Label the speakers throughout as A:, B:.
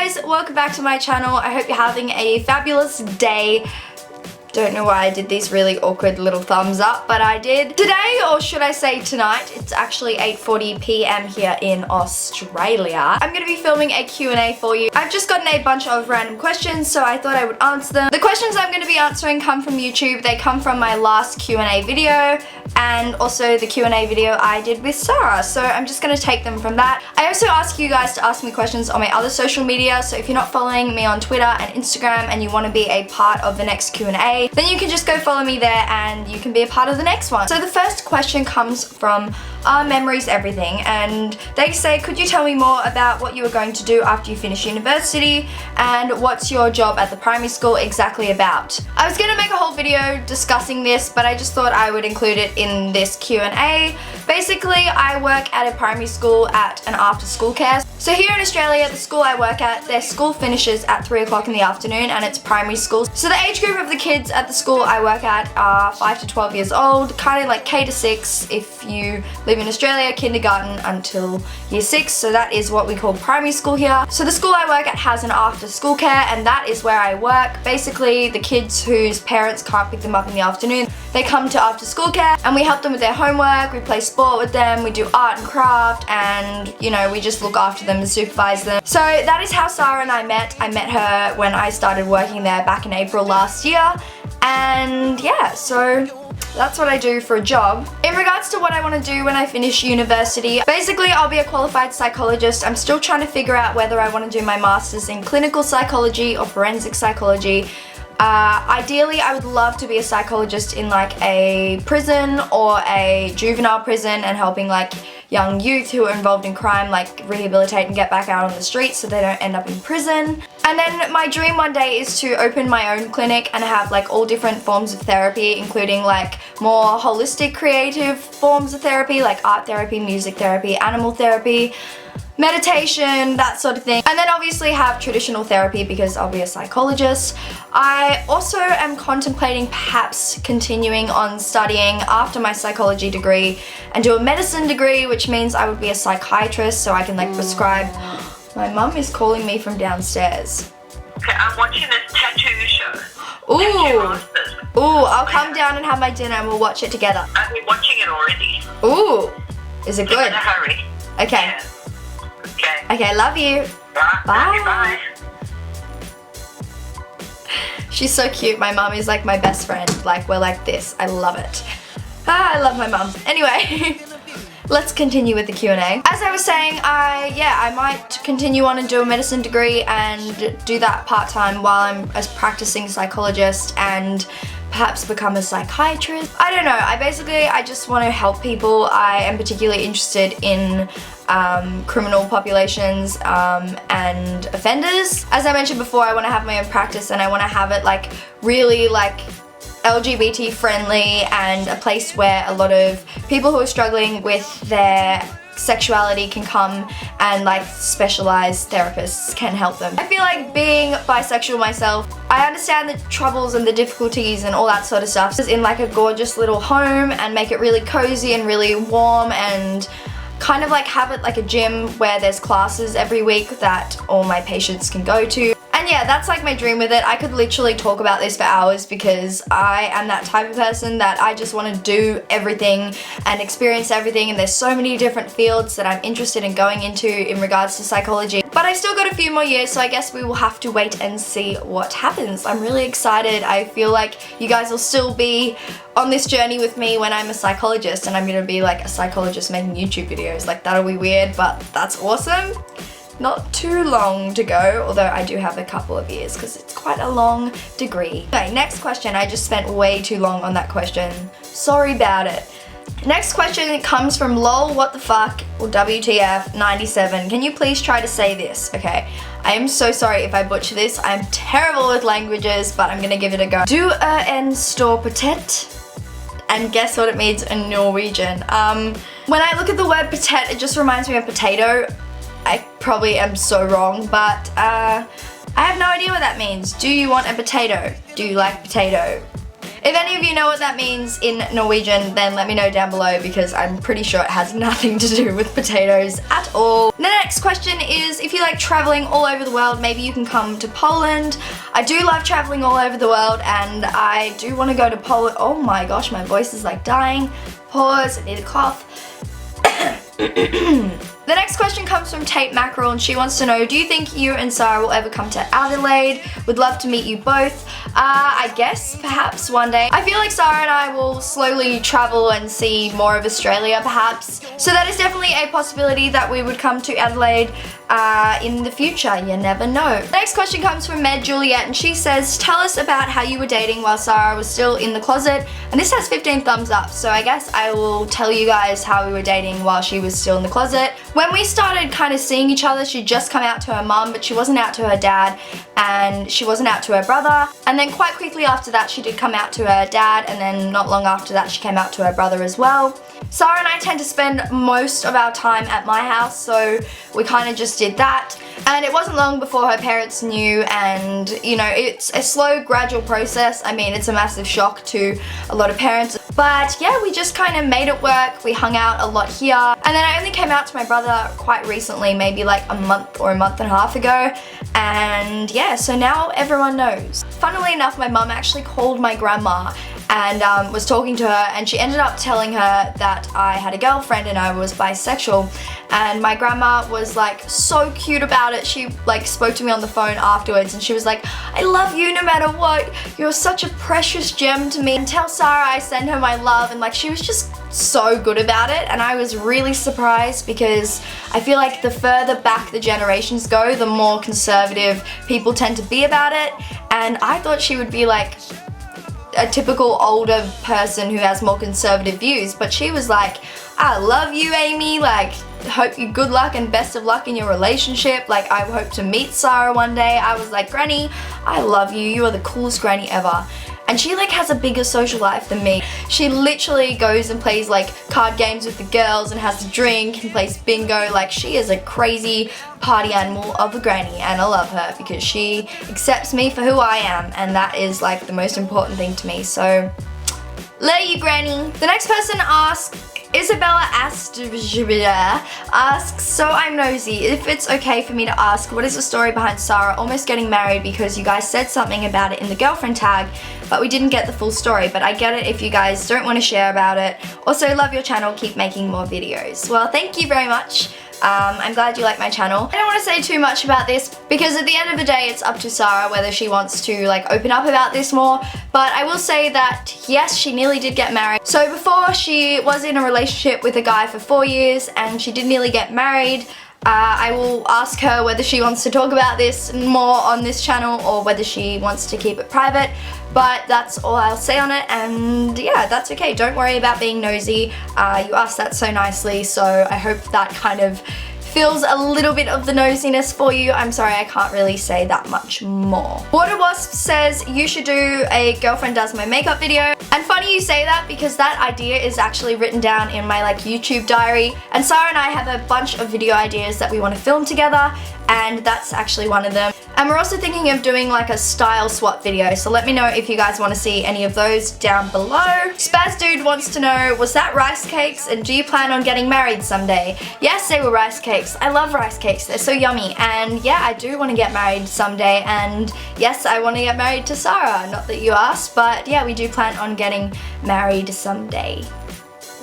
A: guys, welcome back to my channel. I hope you're having a fabulous day. Don't know why I did these really awkward little thumbs up, but I did. Today, or should I say tonight, it's actually 8:40 p.m. here in Australia. I'm going to be filming a Q&A for you. I've just gotten a bunch of random questions, so I thought I would answer them. The questions I'm going to be answering come from YouTube. They come from my last Q&A video and also the Q&A video I did with Sarah, so I'm just going to take them from that. I also ask you guys to ask me questions on my other social media, so if you're not following me on Twitter and Instagram and you want to be a part of the next Q&A, then you can just go follow me there and you can be a part of the next one. So the first question comes from Are Memories Everything? And they say, could you tell me more about what you were going to do after you finish university and what's your job at the primary school exactly about? I was going to make a whole video discussing this, but I just thought I would include it in this Q&A. Basically, I work at a primary school at an after school care. So here in Australia, the school I work at, their school finishes at 3 o'clock in the afternoon and it's primary school. So the age group of the kids at the school I work at are 5 to 12 years old, kind of like K to 6 if you live in Australia, kindergarten until year 6. So that is what we call primary school here. So the school I work at has an after school care and that is where I work. Basically, the kids whose parents can't pick them up in the afternoon, they come to after school care and we help them with their homework, we play sport with them, we do art and craft, and you know, we just look after them and supervise them. So that is how Sarah and I met. I met her when I started working there back in April last year, and yeah, so that's what I do for a job. In regards to what I want to do when I finish university, basically I'll be a qualified psychologist. I'm still trying to figure out whether I want to do my master's in clinical psychology or forensic psychology. Ideally, I would love to be a psychologist in like a prison or a juvenile prison and helping like young youth who are involved in crime like rehabilitate and get back out on the streets so they don't end up in prison. And then my dream one day is to open my own clinic and have like all different forms of therapy, including like more holistic creative forms of therapy like art therapy, music therapy, animal therapy, meditation, that sort of thing. And then obviously have traditional therapy because I'll be a psychologist. I also am contemplating perhaps continuing on studying after my psychology degree and do a medicine degree, which means I would be a psychiatrist so I can like prescribe. My mum is calling me from downstairs.
B: Okay, I'm watching this tattoo show.
A: Ooh. Ooh, I'll come down and have my dinner and we'll watch it together.
B: I've been watching it already.
A: Ooh. Is it good?
B: In a hurry.
A: Okay.
B: Yeah. Okay.
A: Okay, love you.
B: Bye.
A: Bye.
B: Bye.
A: She's so cute. My mum is like my best friend. Like, we're like this. I love it. I love my mum. Anyway, let's continue with the Q&A. As I was saying, I might continue on and do a medicine degree and do that part-time while I'm a practicing psychologist and perhaps become a psychiatrist. I don't know. I just want to help people. I am particularly interested in criminal populations and offenders. As I mentioned before, I want to have my own practice and I want to have it like really like LGBT friendly and a place where a lot of people who are struggling with their sexuality can come and like specialized therapists can help them. I feel like being bisexual myself, I understand the troubles and the difficulties and all that sort of stuff. In like a gorgeous little home and make it really cozy and really warm and kind of like have it like a gym where there's classes every week that all my patients can go to. And yeah, that's like my dream with it. I could literally talk about this for hours because I am that type of person that I just want to do everything and experience everything, and there's so many different fields that I'm interested in going into in regards to psychology. But I've still got a few more years, so I guess we will have to wait and see what happens. I'm really excited. I feel like you guys will still be on this journey with me when I'm a psychologist and I'm going to be like a psychologist making YouTube videos. Like, that'll be weird, but that's awesome. Not too long to go, although I do have a couple of years because it's quite a long degree. Okay, next question. I just spent way too long on that question. Sorry about it. Next question comes from lol what the fuck or WTF 97. Can you please try to say this? Okay, I am so sorry if I butcher this. I'm terrible with languages, but I'm gonna give it a go. Du en stor potet? And guess what it means in Norwegian. When I look at the word potet, it just reminds me of potato. I probably am so wrong, but I have no idea what that means. Do you want a potato? Do you like potato? If any of you know what that means in Norwegian, then let me know down below because I'm pretty sure it has nothing to do with potatoes at all. The next question is, if you like traveling all over the world, maybe you can come to Poland. I do love traveling all over the world and I do want to go to Poland. Oh my gosh, my voice is like dying. Pause, I need a cough. The next question comes from Tate Mackerel and she wants to know, do you think you and Sarah will ever come to Adelaide? Would love to meet you both. I guess perhaps one day. I feel like Sarah and I will slowly travel and see more of Australia perhaps. So that is definitely a possibility that we would come to Adelaide in the future. You never know. The next question comes from Med Juliet and she says, tell us about how you were dating while Sarah was still in the closet. And this has 15 thumbs up, so I guess I will tell you guys how we were dating while she was still in the closet. When we started kind of seeing each other, she'd just come out to her mum, but she wasn't out to her dad and she wasn't out to her brother. And then quite quickly after that, she did come out to her dad, and then not long after that, she came out to her brother as well. Sarah and I tend to spend most of our time at my house, so we kind of just did that. And it wasn't long before her parents knew, and you know, it's a slow, gradual process. I mean, it's a massive shock to a lot of parents. But yeah, we just kind of made it work. We hung out a lot here. And then I only came out to my brother quite recently, maybe like a month or a month and a half ago. And yeah, so now everyone knows. Funnily enough, my mum actually called my grandma and was talking to her, and she ended up telling her that I had a girlfriend and I was bisexual. And my grandma was like so cute about it. She like spoke to me on the phone afterwards and she was like, I love you no matter what. You're such a precious gem to me. And tell Sarah I send her my love. And like, she was just so good about it, and I was really surprised because I feel like the further back the generations go, the more conservative people tend to be about it. And I thought she would be like a typical older person who has more conservative views, but she was like, I love you, Amy, like hope you good luck and best of luck in your relationship, like I hope to meet Sarah one day. I was like, Granny, I love you, you are the coolest granny ever. And she like has a bigger social life than me. She literally goes and plays like card games with the girls and has a drink and plays bingo. Like, she is a crazy party animal of a granny, and I love her because she accepts me for who I am, and that is like the most important thing to me. So, love you, Granny. The next person asks, Isabella asks, so I'm nosy, if it's okay for me to ask, what is the story behind Sarah almost getting married, because you guys said something about it in the girlfriend tag, but we didn't get the full story. But I get it if you guys don't want to share about it. Also, love your channel, keep making more videos. Well, thank you very much. I'm glad you like my channel. I don't want to say too much about this because at the end of the day it's up to Sarah whether she wants to like open up about this more, but I will say that yes, she nearly did get married. So before, she was in a relationship with a guy for 4 years and she did nearly get married. I will ask her whether she wants to talk about this more on this channel or whether she wants to keep it private, but that's all I'll say on it. And yeah, that's okay, don't worry about being nosy. You asked that so nicely, so I hope that kind of fills a little bit of the nosiness for you. I'm sorry, I can't really say that much more. Water Wasp says you should do a girlfriend does my makeup video. And funny you say that because that idea is actually written down in my like YouTube diary. And Sarah and I have a bunch of video ideas that we want to film together, and that's actually one of them. And we're also thinking of doing like a style swap video, so let me know if you guys want to see any of those down below. Spaz Dude wants to know, was that rice cakes, and do you plan on getting married someday? Yes, they were rice cakes. I love rice cakes, they're so yummy. And yeah, I do want to get married someday, and yes, I want to get married to Sarah. Not that you asked, but yeah, we do plan on getting married someday.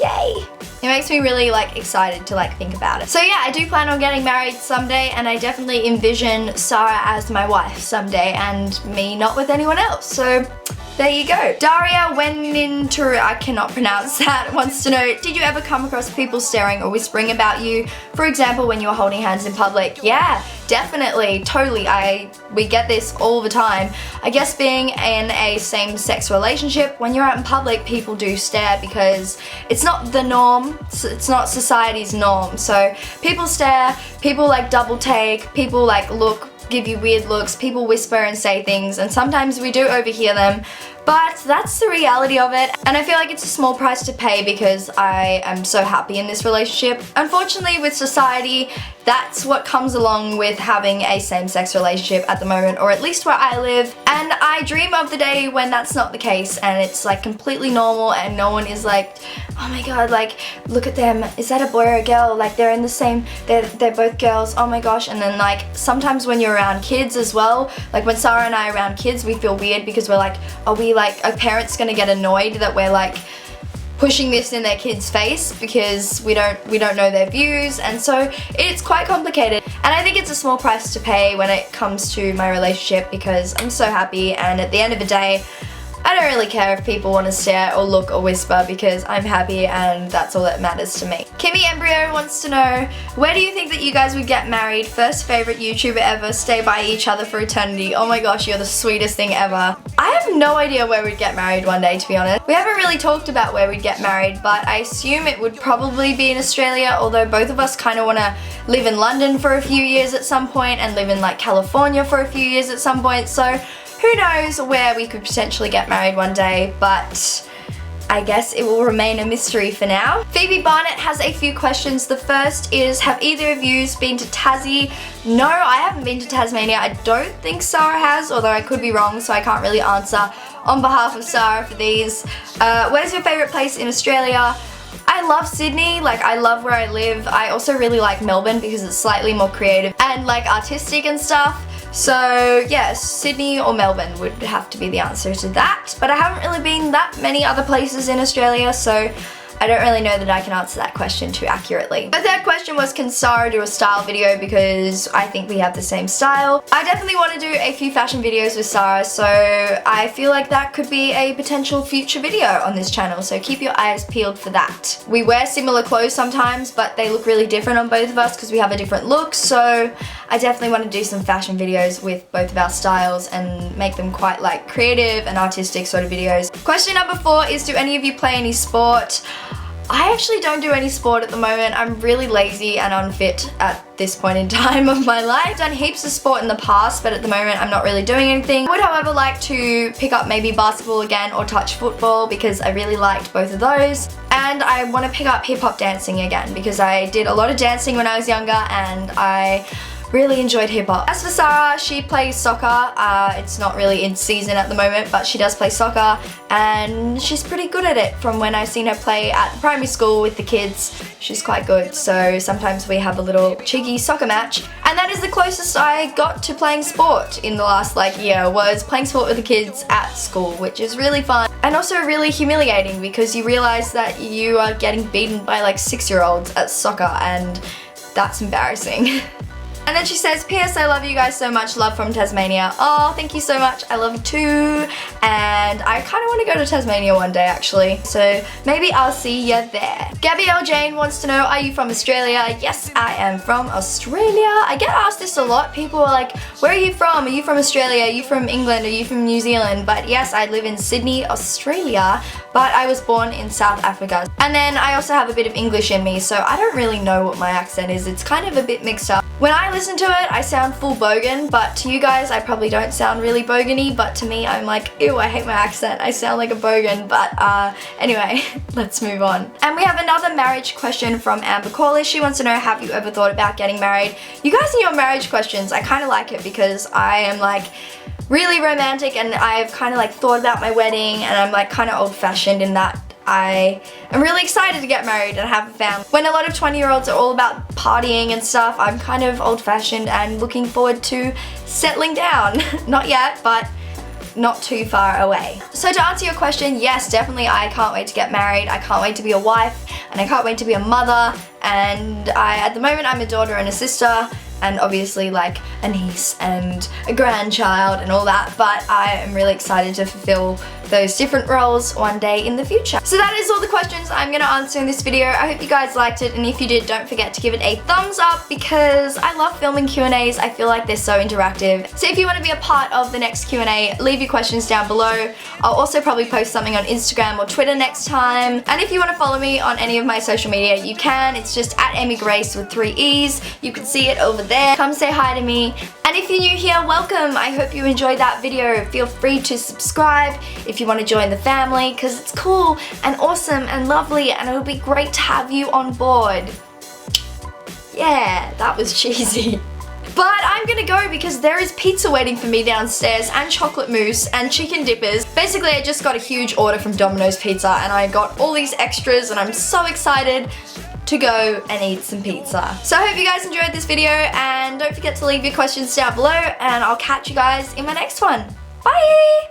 A: Yay! It makes me really like excited to like think about it. So yeah, I do plan on getting married someday, and I definitely envision Sarah as my wife someday and me not with anyone else. So there you go. Daria Weninter, I cannot pronounce that, wants to know, did you ever come across people staring or whispering about you? For example, when you were holding hands in public? Yeah, definitely, totally. We get this all the time. I guess being in a same-sex relationship, when you're out in public, people do stare because it's not the norm. It's not society's norm. So people stare, people like double take, people like look, give you weird looks, people whisper and say things, and sometimes we do overhear them, but that's the reality of it. And I feel like it's a small price to pay because I am so happy in this relationship. Unfortunately, with society, that's what comes along with having a same-sex relationship at the moment, or at least where I live. And I dream of the day when that's not the case and it's like completely normal and no one is like, oh my god, like look at them, is that a boy or a girl? Like they're in the same, they're both girls, oh my gosh. And then like sometimes when you're around kids as well, like when Sarah and I are around kids, we feel weird because we're like, are parents gonna get annoyed that we're like pushing this in their kids' face because we don't know their views, and so it's quite complicated. And I think it's a small price to pay when it comes to my relationship because I'm so happy, and at the end of the day, I don't really care if people want to stare or look or whisper because I'm happy and that's all that matters to me. Kimmy Embryo wants to know, where do you think that you guys would get married? First favorite YouTuber ever, stay by each other for eternity. Oh my gosh, you're the sweetest thing ever. I have no idea where we'd get married one day, to be honest. We haven't really talked about where we'd get married, but I assume it would probably be in Australia, although both of us kind of want to live in London for a few years at some point and live in like California for a few years at some point, so who knows where we could potentially get married one day, but I guess it will remain a mystery for now. Phoebe Barnett has a few questions. The first is, have either of you been to Tassie? No, I haven't been to Tasmania. I don't think Sarah has, although I could be wrong, so I can't really answer on behalf of Sarah for these. Where's your favourite place in Australia? I love Sydney, like I love where I live. I also really like Melbourne because it's slightly more creative and like artistic and stuff. So yes, Sydney or Melbourne would have to be the answer to that. But I haven't really been that many other places in Australia, so I don't really know that I can answer that question too accurately. The third question was, can Sarah do a style video, because I think we have the same style. I definitely want to do a few fashion videos with Sarah, so I feel like that could be a potential future video on this channel, so keep your eyes peeled for that. We wear similar clothes sometimes, but they look really different on both of us because we have a different look, so I definitely want to do some fashion videos with both of our styles and make them quite like creative and artistic sort of videos. Question number 4 is, do any of you play any sport? I actually don't do any sport at the moment. I'm really lazy and unfit at this point in time of my life. I've done heaps of sport in the past, but at the moment I'm not really doing anything. I would, however, like to pick up maybe basketball again or touch football because I really liked both of those. And I want to pick up hip hop dancing again because I did a lot of dancing when I was younger and I really enjoyed hip hop. As for Sarah, she plays soccer. It's not really in season at the moment, but she does play soccer and she's pretty good at it. From when I've seen her play at the primary school with the kids, she's quite good. So sometimes we have a little cheeky soccer match. And that is the closest I got to playing sport in the last year, was playing sport with the kids at school, which is really fun and also really humiliating because you realize that you are getting beaten by like 6-year-olds at soccer and that's embarrassing. And then she says, P.S. I love you guys so much. Love from Tasmania. Oh, thank you so much. I love you too. And I kind of want to go to Tasmania one day actually. So maybe I'll see you there. Gabrielle Jane wants to know, are you from Australia? Yes, I am from Australia. I get asked this a lot. People are like, where are you from? Are you from Australia? Are you from England? Are you from New Zealand? But yes, I live in Sydney, Australia. But I was born in South Africa. And then I also have a bit of English in me, so I don't really know what my accent is. It's kind of a bit mixed up. When I listen to it, I sound full bogan, but to you guys, I probably don't sound really bogany, but to me, I'm like, ew, I hate my accent. I sound like a bogan, but anyway, let's move on. And we have another marriage question from Amber Corliss. She wants to know, have you ever thought about getting married? You guys and your marriage questions, I kind of like it because I am like really romantic and I've kind of like thought about my wedding and I'm like kind of old-fashioned in that I am really excited to get married and have a family. When a lot of 20-year-olds are all about partying and stuff, I'm kind of old-fashioned and looking forward to settling down. Not yet, but not too far away. So to answer your question, yes, definitely I can't wait to get married. I can't wait to be a wife and I can't wait to be a mother. And at the moment I'm a daughter and a sister, and obviously like a niece and a grandchild and all that, but I am really excited to fulfill those different roles one day in the future. So that is all the questions I'm gonna answer in this video. I hope you guys liked it, and if you did, don't forget to give it a thumbs up because I love filming Q&As. I feel like they're so interactive. So if you want to be a part of the next Q&A, leave your questions down below. I'll also probably post something on Instagram or Twitter next time. And if you want to follow me on any of my social media, you can. It's just at Amy Grace with 3 E's. You can see it over there. Come say hi to me. And if you're new here, welcome. I hope you enjoyed that video. Feel free to subscribe if you want to join the family because it's cool and awesome and lovely and it'll be great to have you on board. Yeah. Yeah, that was cheesy. But I'm gonna go because there is pizza waiting for me downstairs and chocolate mousse and chicken dippers. Basically, I just got a huge order from Domino's Pizza and I got all these extras and I'm so excited to go and eat some pizza. So I hope you guys enjoyed this video and don't forget to leave your questions down below and I'll catch you guys in my next one. Bye!